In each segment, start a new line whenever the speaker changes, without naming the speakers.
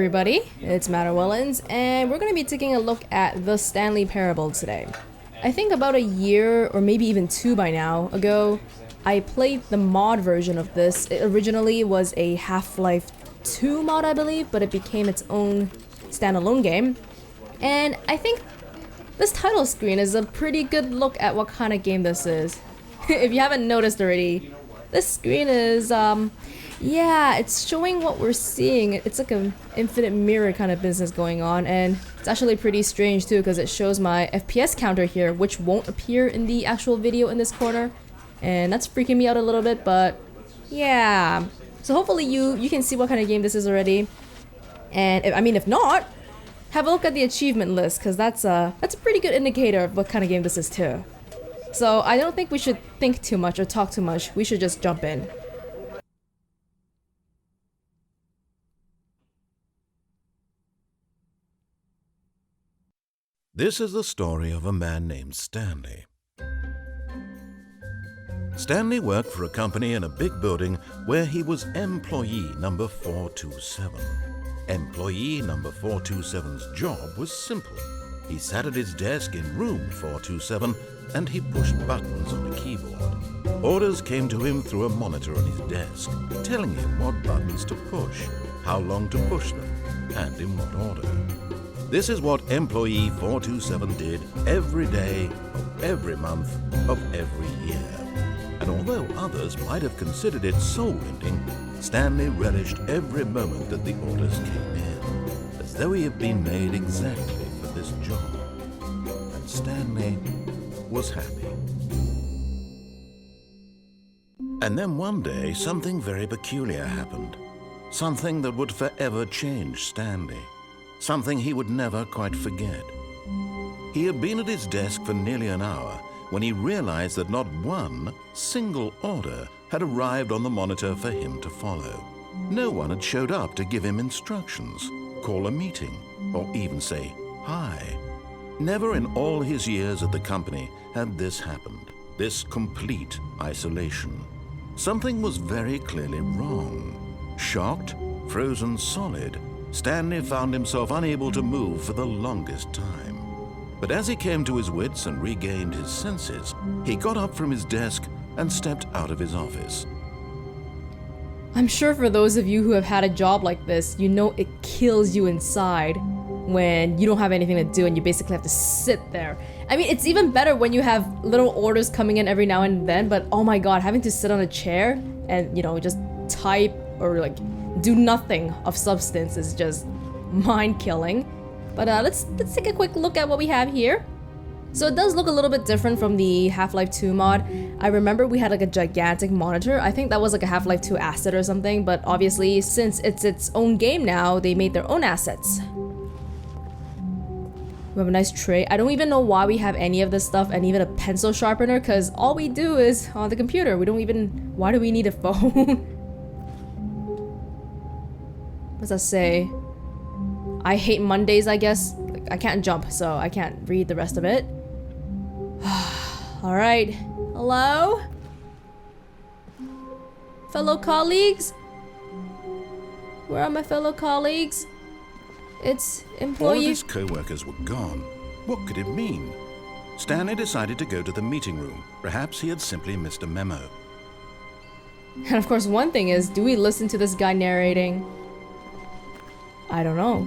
everybody, it's Mattawellens, and we're going to be taking a look at the Stanley Parable today. I think about a year, or maybe even two by now, ago, I played the mod version of this. It originally was a Half-Life 2 mod, I believe, but it became its own standalone game. And I think this title screen is a pretty good look at what kind of game this is. If you haven't noticed already, this screen is, yeah, it's showing what we're seeing. It's like an infinite mirror kind of business going on, and it's actually pretty strange too because it shows my FPS counter here, which won't appear in the actual video in this corner, and that's freaking me out a little bit, but yeah. So hopefully you can see what kind of game this is already, and if not, have a look at the achievement list because that's a pretty good indicator of what kind of game this is too. So I don't think we should think too much or talk too much. We should just jump in.
This is the story of a man named Stanley. Stanley worked for a company in a big building where he was employee number 427. Employee number 427's job was simple. He sat at his desk in room 427 and he pushed buttons on a keyboard. Orders came to him through a monitor on his desk, telling him what buttons to push, how long to push them, and in what order. This is what employee 427 did every day of every month of every year. And although others might have considered it soul-ending, Stanley relished every moment that the orders came in, as though he had been made exactly for this job. And Stanley was happy. And then one day, something very peculiar happened. Something that would forever change Stanley. Something he would never quite forget. He had been at his desk for nearly an hour when he realized that not one single order had arrived on the monitor for him to follow. No one had showed up to give him instructions, call a meeting, or even say hi. Never in all his years at the company had this happened, this complete isolation. Something was very clearly wrong. Shocked, frozen solid, Stanley found himself unable to move for the longest time. But as he came to his wits and regained his senses, he got up from his desk and stepped out of his office.
I'm sure for those of you who have had a job like this, you know it kills you inside when you don't have anything to do and you basically have to sit there. I mean, it's even better when you have little orders coming in every now and then, but oh my god, having to sit on a chair and, you know, just type or like do nothing of substance is just mind-killing. But let's take a quick look at what we have here. So it does look a little bit different from the Half-Life 2 mod. I remember we had like a gigantic monitor. I think that was like a Half-Life 2 asset or something, but obviously since it's its own game now, they made their own assets. We have a nice tray. I don't even know why we have any of this stuff and even a pencil sharpener because all we do is on the computer. Why do we need a phone? What does that say? I hate Mondays, I guess. I can't jump, so I can't read the rest of it. Alright. Hello? Fellow colleagues? Where are my fellow colleagues? It's employee...
All of his co-workers were gone. What could it mean? Stanley decided to go to the meeting room. Perhaps he had simply missed a memo.
And of course, one thing is, do we listen to this guy narrating? I don't know.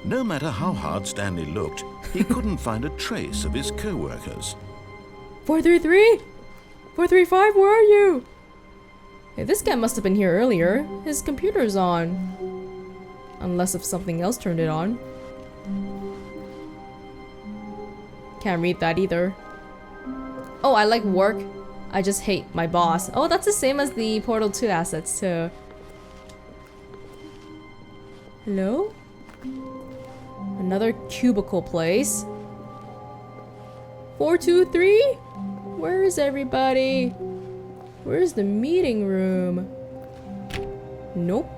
No matter how hard Stanley looked, he couldn't find a trace of his co-workers.
433? 435, where are you? Hey, this guy must have been here earlier. His computer's on. Unless if something else turned it on. Can't read that either. Oh, I like work. I just hate my boss. Oh, that's the same as the Portal 2 assets too. Hello? Another cubicle place. 423? Where is everybody? Where's the meeting room? Nope.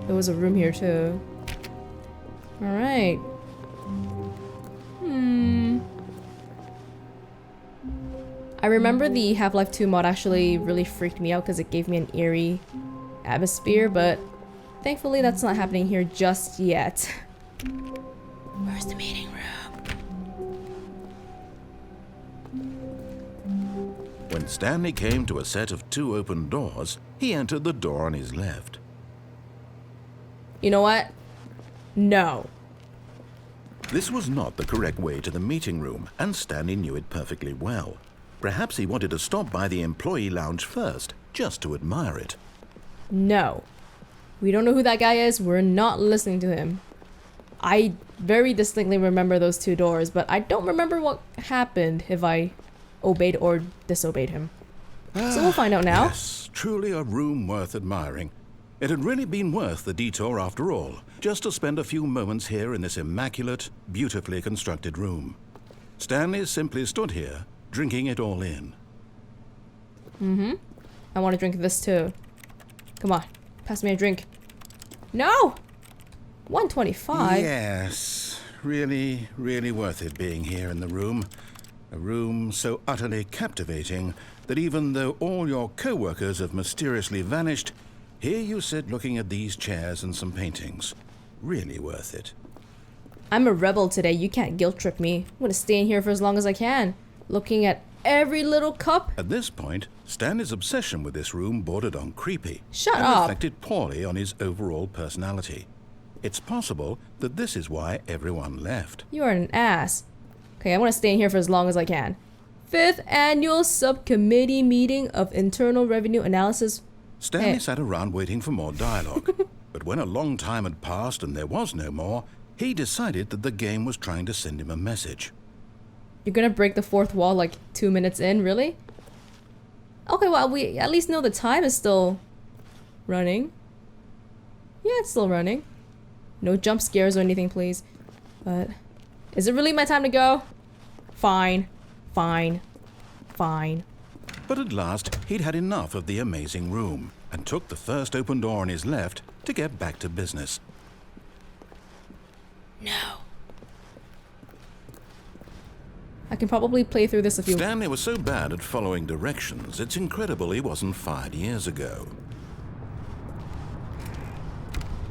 There was a room here too. Alright. I remember the Half-Life 2 mod actually really freaked me out because it gave me an eerie atmosphere, but thankfully that's not happening here just yet. Where's the meeting room?
When Stanley came to a set of 2 open doors, he entered the door on his left.
You know what? No.
This was not the correct way to the meeting room, and Stanley knew it perfectly well. Perhaps he wanted to stop by the employee lounge first, just to admire it.
No. We don't know who that guy is. We're not listening to him. I very distinctly remember those 2 doors, but I don't remember what happened if I obeyed or disobeyed him. So we'll find out now.
Yes, truly a room worth admiring. It had really been worth the detour after all, just to spend a few moments here in this immaculate, beautifully constructed room. Stanley simply stood here, drinking it all in.
I want to drink this too. Come on, pass me a drink. No! 125?
Yes, really, really worth it being here in the room. A room so utterly captivating that even though all your co-workers have mysteriously vanished, here you sit looking at these chairs and some paintings. Really worth it.
I'm a rebel today. You can't guilt trip me. I'm gonna stay in here for as long as I can, looking at every little cup.
At this point, Stanley's obsession with this room bordered on creepy.
Shut
and
up.
reflected poorly on his overall personality. It's possible that this is why everyone left.
You are an ass. Okay, I want to stay in here for as long as I can. 5th Annual Subcommittee Meeting of Internal Revenue Analysis.
Stanley
Hey.
sat around waiting for more dialogue. But when a long time had passed and there was no more, he decided that the game was trying to send him a message.
You're gonna break the 4th wall like 2 minutes in, really? Okay, well, we at least know the time is still running. Yeah, it's still running. No jump scares or anything, please. But is it really my time to go? Fine. Fine. Fine.
But at last, he'd had enough of the amazing room and took the first open door on his left to get back to business.
No. I can probably play through this a few...
Stanley was so bad at following directions, it's incredible he wasn't fired years ago.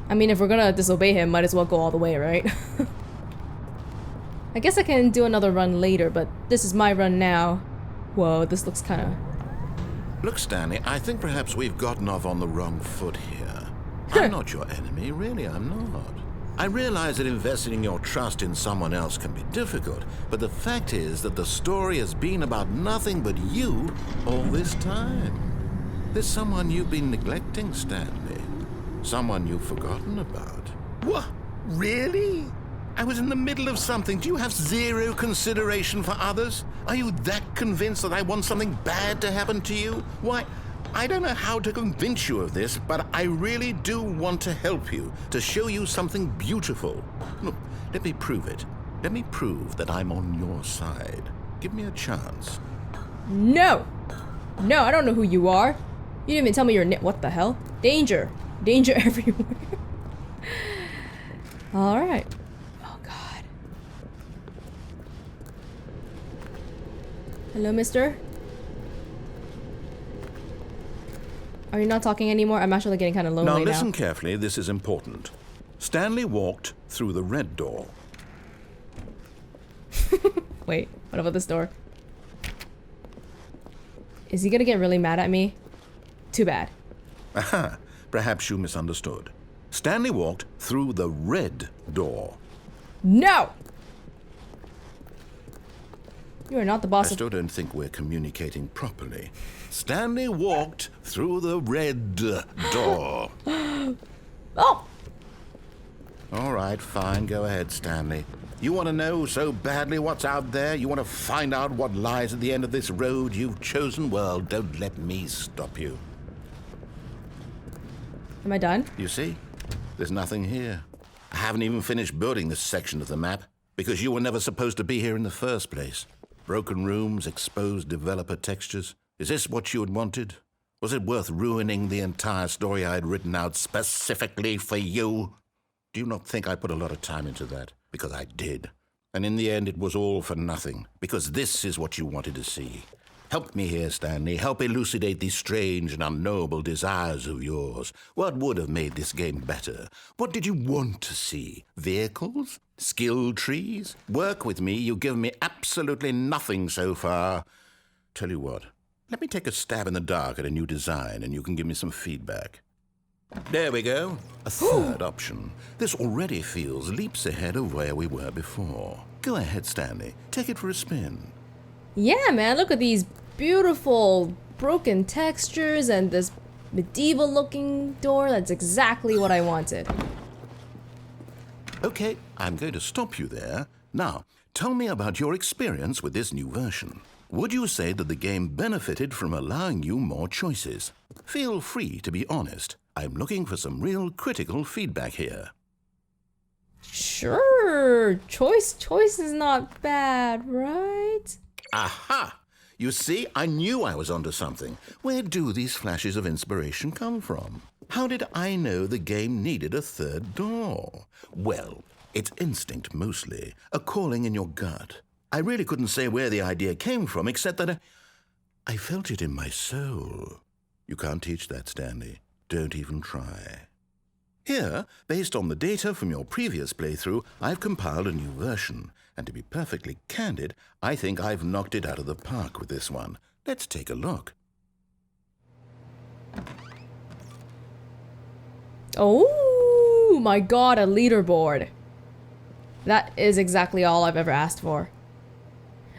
I mean, if we're gonna disobey him, might as well go all the way, right? I guess I can do another run later, but this is my run now. Whoa, this looks kinda...
Look, Stanley, I think perhaps we've gotten off on the wrong foot here. I'm not your enemy, really, I'm not. I realize that investing your trust in someone else can be difficult, but the fact is that the story has been about nothing but you all this time. There's someone you've been neglecting, Stanley. Someone you've forgotten about. What? Really? I was in the middle of something. Do you have zero consideration for others? Are you that convinced that I want something bad to happen to you? Why, I don't know how to convince you of this, but I really do want to help you, to show you something beautiful. Look, let me prove it. Let me prove that I'm on your side. Give me a chance.
No! No, I don't know who you are. You didn't even tell me your name. What the hell? Danger. Danger everywhere. Alright. Oh god. Hello, mister? Are you not talking anymore? I'm actually getting kind of lonely
Now
now.
listen carefully, this is important. Stanley walked through the red door.
Wait, what about this door? Is he gonna get really mad at me? Too bad.
Aha, perhaps you misunderstood. Stanley walked through the red door.
No! You are not the
I
boss of...
still don't think we're communicating properly. Stanley walked through the red door.
Oh!
All right, fine, go ahead, Stanley. You want to know so badly what's out there? You want to find out what lies at the end of this road you've chosen? Well, don't let me stop you.
Am I done?
You see? There's nothing here. I haven't even finished building this section of the map because you were never supposed to be here in the first place. Broken rooms, exposed developer textures. Is this what you had wanted? Was it worth ruining the entire story I had written out specifically for you? Do you not think I put a lot of time into that? Because I did. And in the end, it was all for nothing. Because this is what you wanted to see. Help me here, Stanley. Help elucidate these strange and unknowable desires of yours. What would have made this game better? What did you want to see? Vehicles? Skill trees? Work with me. You've given me absolutely nothing so far. Tell you what, let me take a stab in the dark at a new design and you can give me some feedback. There we go. A third option. This already feels leaps ahead of where we were before. Go ahead, Stanley. Take it for a spin.
Yeah, man, look at these beautiful broken textures and this medieval looking door. That's exactly what I wanted.
Okay, I'm going to stop you there. Now, tell me about your experience with this new version. Would you say that the game benefited from allowing you more choices? Feel free to be honest. I'm looking for some real critical feedback here.
Sure, choice is not bad, right?
Aha! You see, I knew I was onto something. Where do these flashes of inspiration come from? How did I know the game needed a third door? Well, it's instinct mostly, a calling in your gut. I really couldn't say where the idea came from, except that I felt it in my soul. You can't teach that, Stanley. Don't even try. Here, based on the data from your previous playthrough, I've compiled a new version. And to be perfectly candid, I think I've knocked it out of the park with this one. Let's take a look.
Oh my god, a leaderboard. That is exactly all I've ever asked for.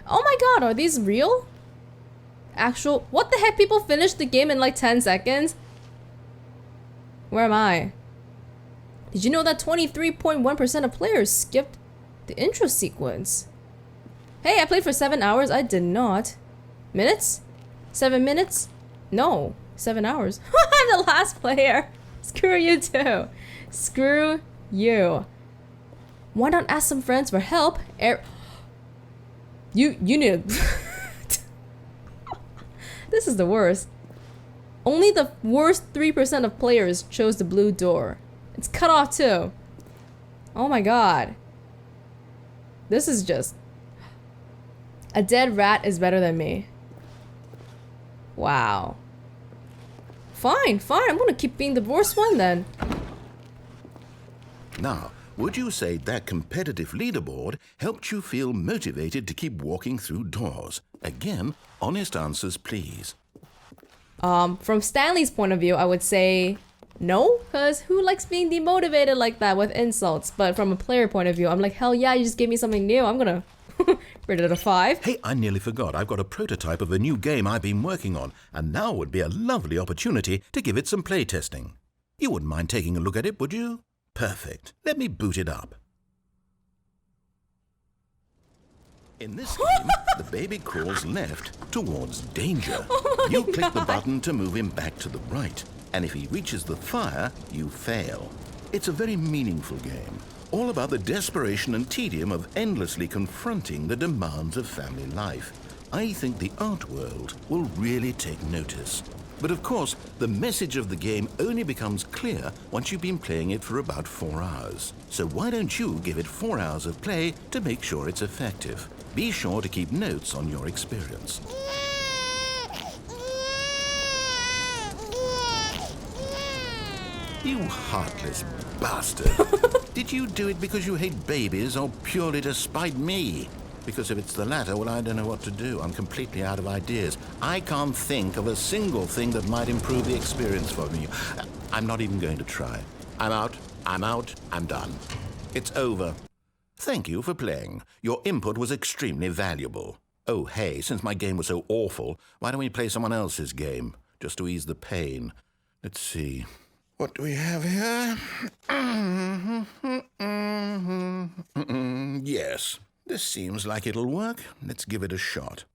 Oh my god, are these real? Actual, what the heck, people finished the game in like 10 seconds? Where am I? Did you know that 23.1% of players skipped the intro sequence? Hey, I played for 7 hours. I did not. Minutes? 7 minutes? No, 7 hours. I'm the last player. Screw you too. Screw you. Why not ask some friends for help? You need. This is the worst. Only the worst 3% of players chose the blue door. It's cut off too. Oh my god. This is just... A dead rat is better than me. Wow. Fine. I'm gonna keep being the worst one then.
Now, would you say that competitive leaderboard helped you feel motivated to keep walking through doors? Again, honest answers, please.
From Stanley's point of view, I would say no, because who likes being demotivated like that with insults? But from a player point of view, I'm like, hell yeah, you just gave me something new. I'm gonna rate it a 5.
Hey, I nearly forgot. I've got a prototype of a new game I've been working on, and now would be a lovely opportunity to give it some play testing. You wouldn't mind taking a look at it, would you? Perfect. Let me boot it up. In this game, the baby crawls left towards danger. You click the button to move him back to the right, and if he reaches the fire, you fail. It's a very meaningful game, all about the desperation and tedium of endlessly confronting the demands of family life. I think the art world will really take notice. But of course, the message of the game only becomes clear once you've been playing it for about 4 hours. So why don't you give it 4 hours of play to make sure it's effective? Be sure to keep notes on your experience. You heartless bastard. Did you do it because you hate babies or purely to spite me? Because if it's the latter, well, I don't know what to do. I'm completely out of ideas. I can't think of a single thing that might improve the experience for me. I'm not even going to try. I'm out, I'm done. It's over. Thank you for playing. Your input was extremely valuable. Oh, hey, since my game was so awful, why don't we play someone else's game, just to ease the pain? Let's see. What do we have here? Yes, this seems like it'll work. Let's give it a shot.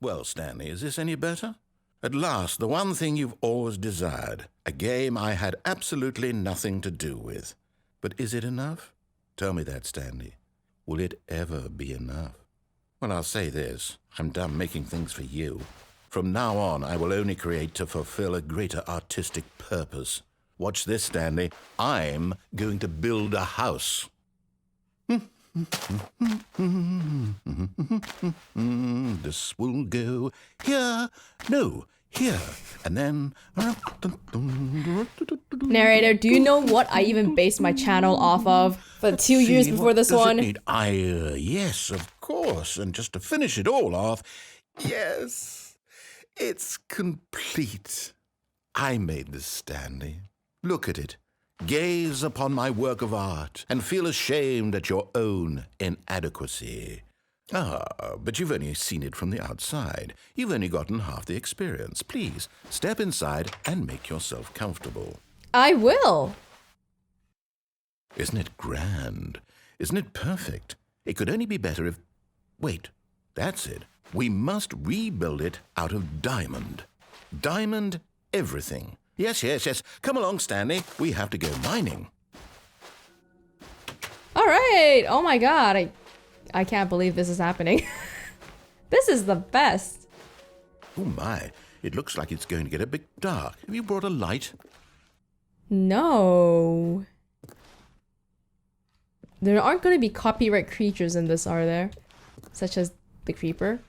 Well, Stanley, is this any better? At last, the one thing you've always desired. A game I had absolutely nothing to do with. But is it enough? Tell me that, Stanley. Will it ever be enough? Well, I'll say this. I'm done making things for you. From now on, I will only create to fulfill a greater artistic purpose. Watch this, Stanley. I'm going to build a house. This will go here, no, here, and then...
Narrator, do you know what I even based my channel off of for the 2 years before this one?
Yes, of course, and just to finish it all off, yes, it's complete. I made this, Stanley. Look at it. Gaze upon my work of art and feel ashamed at your own inadequacy. Ah, but you've only seen it from the outside. You've only gotten half the experience. Please, step inside and make yourself comfortable.
I will.
Isn't it grand? Isn't it perfect? It could only be better if... Wait, that's it. We must rebuild it out of diamond. Diamond everything. Yes, yes, yes. Come along, Stanley. We have to go mining.
All right. Oh my god. I can't believe this is happening. This is the best.
Oh my. It looks like it's going to get a bit dark. Have you brought a light?
No. There aren't going to be copyright creatures in this, are there? Such as the creeper.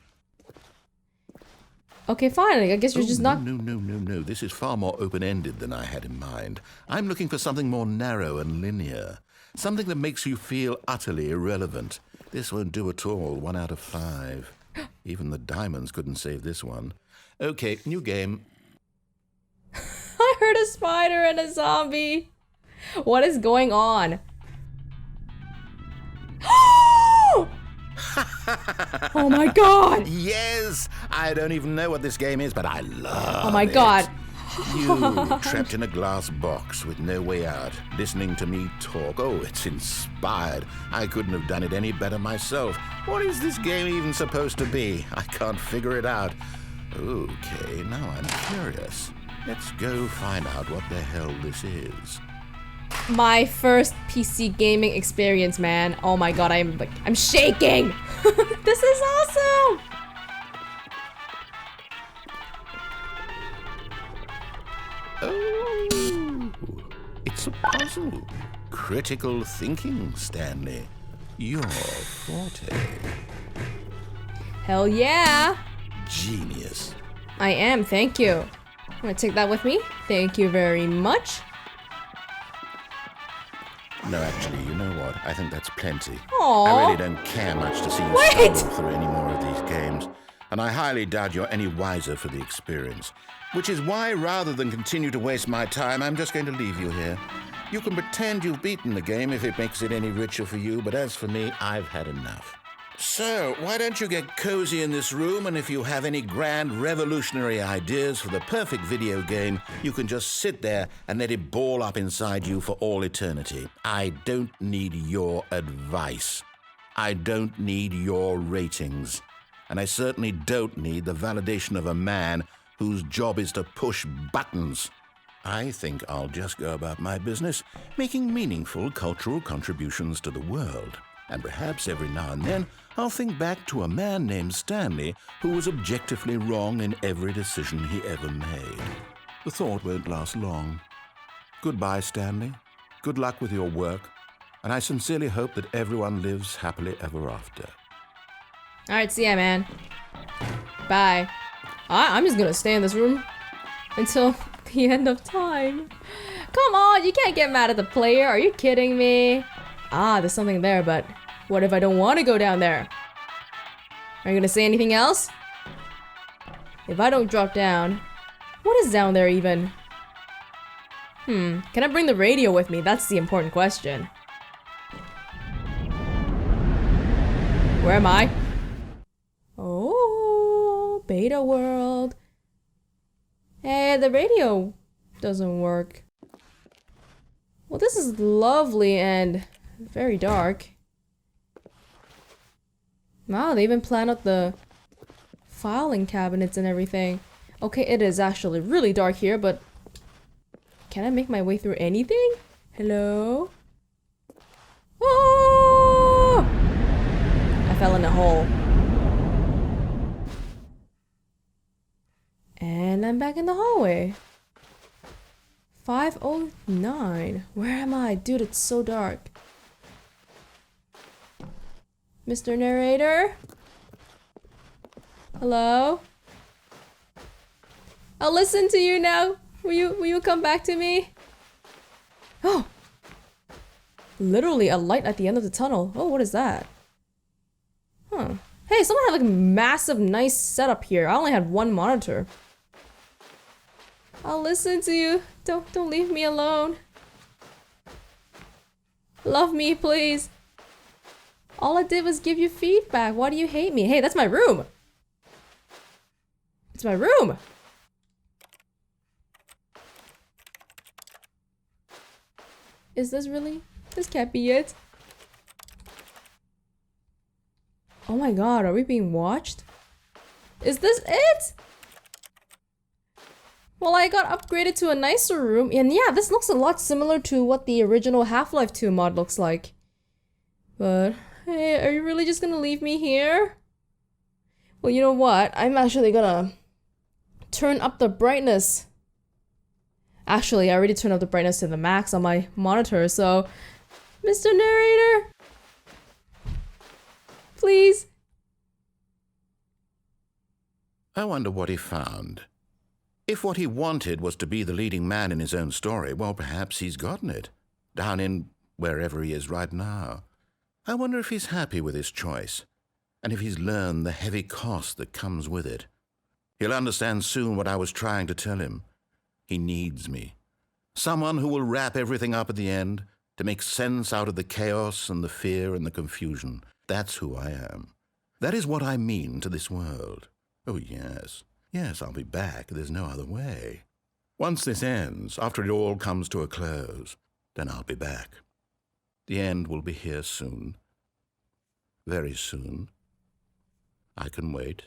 Okay, fine. I guess you're just not...
No. This is far more open-ended than I had in mind. I'm looking for something more narrow and linear. Something that makes you feel utterly irrelevant. This won't do at all. 1 out of 5. Even the diamonds couldn't save this one. Okay, new game.
I heard a spider and a zombie. What is going on? Oh my god!
Yes! I don't even know what this game is, but I love it.
Oh my god.
You, trapped in a glass box with no way out, listening to me talk. Oh, it's inspired. I couldn't have done it any better myself. What is this game even supposed to be? I can't figure it out. Okay, now I'm curious. Let's go find out what the hell this is.
My first PC gaming experience, man. Oh my god, I'm shaking. This is awesome.
Oh, it's a puzzle. Critical thinking, Stanley. Your forte.
Hell yeah.
Genius.
I am, thank you. I'm gonna take that with me. Thank you very much.
No, actually, you know what? I think that's plenty.
Aww.
I really don't care much to see you stumble through any more of these games. And I highly doubt you're any wiser for the experience. Which is why, rather than continue to waste my time, I'm just going to leave you here. You can pretend you've beaten the game if it makes it any richer for you, but as for me, I've had enough. So, why don't you get cozy in this room, and if you have any grand revolutionary ideas for the perfect video game, you can just sit there and let it ball up inside you for all eternity. I don't need your advice. I don't need your ratings. And I certainly don't need the validation of a man whose job is to push buttons. I think I'll just go about my business, making meaningful cultural contributions to the world. And perhaps every now and then, I'll think back to a man named Stanley who was objectively wrong in every decision he ever made. The thought won't last long. Goodbye, Stanley. Good luck with your work. And I sincerely hope that everyone lives happily ever after.
Alright, see ya, man. Bye. I'm just gonna stay in this room until the end of time. Come on, you can't get mad at the player. Are you kidding me? Ah, there's something there, but what if I don't want to go down there? Are you gonna say anything else? If I don't drop down, what is down there even? Can I bring the radio with me? That's the important question. Where am I? Oh, beta world. Hey, the radio doesn't work. Well, this is lovely and very dark. Wow, they even planned out the filing cabinets and everything. Okay, it is actually really dark here, but can I make my way through anything? Hello? Oh! I fell in a hole. And I'm back in the hallway. 509. Where am I? Dude, it's so dark. Mr. Narrator? Hello? I'll listen to you now. Will you come back to me? Oh! Literally a light at the end of the tunnel. Oh, what is that? Huh. Hey, someone had like a massive, nice setup here. I only had one monitor. I'll listen to you. Don't leave me alone. Love me, please. All I did was give you feedback. Why do you hate me? Hey, that's my room. It's my room. Is this really? This can't be it. Oh my god, are we being watched? Is this it? Well, I got upgraded to a nicer room, and yeah, this looks a lot similar to what the original Half-Life 2 mod looks like. But, hey, are you really just gonna leave me here? Well, you know what? I'm actually gonna turn up the brightness. Actually, I already turned up the brightness to the max on my monitor, so... Mr. Narrator? Please?
I wonder what he found. If what he wanted was to be the leading man in his own story, well, perhaps he's gotten it. Down in wherever he is right now. I wonder if he's happy with his choice, and if he's learned the heavy cost that comes with it. He'll understand soon what I was trying to tell him. He needs me. Someone who will wrap everything up at the end, to make sense out of the chaos and the fear and the confusion. That's who I am. That is what I mean to this world. Oh, yes. Yes, I'll be back. There's no other way. Once this ends, after it all comes to a close, then I'll be back. The end will be here soon. Very soon. I can wait.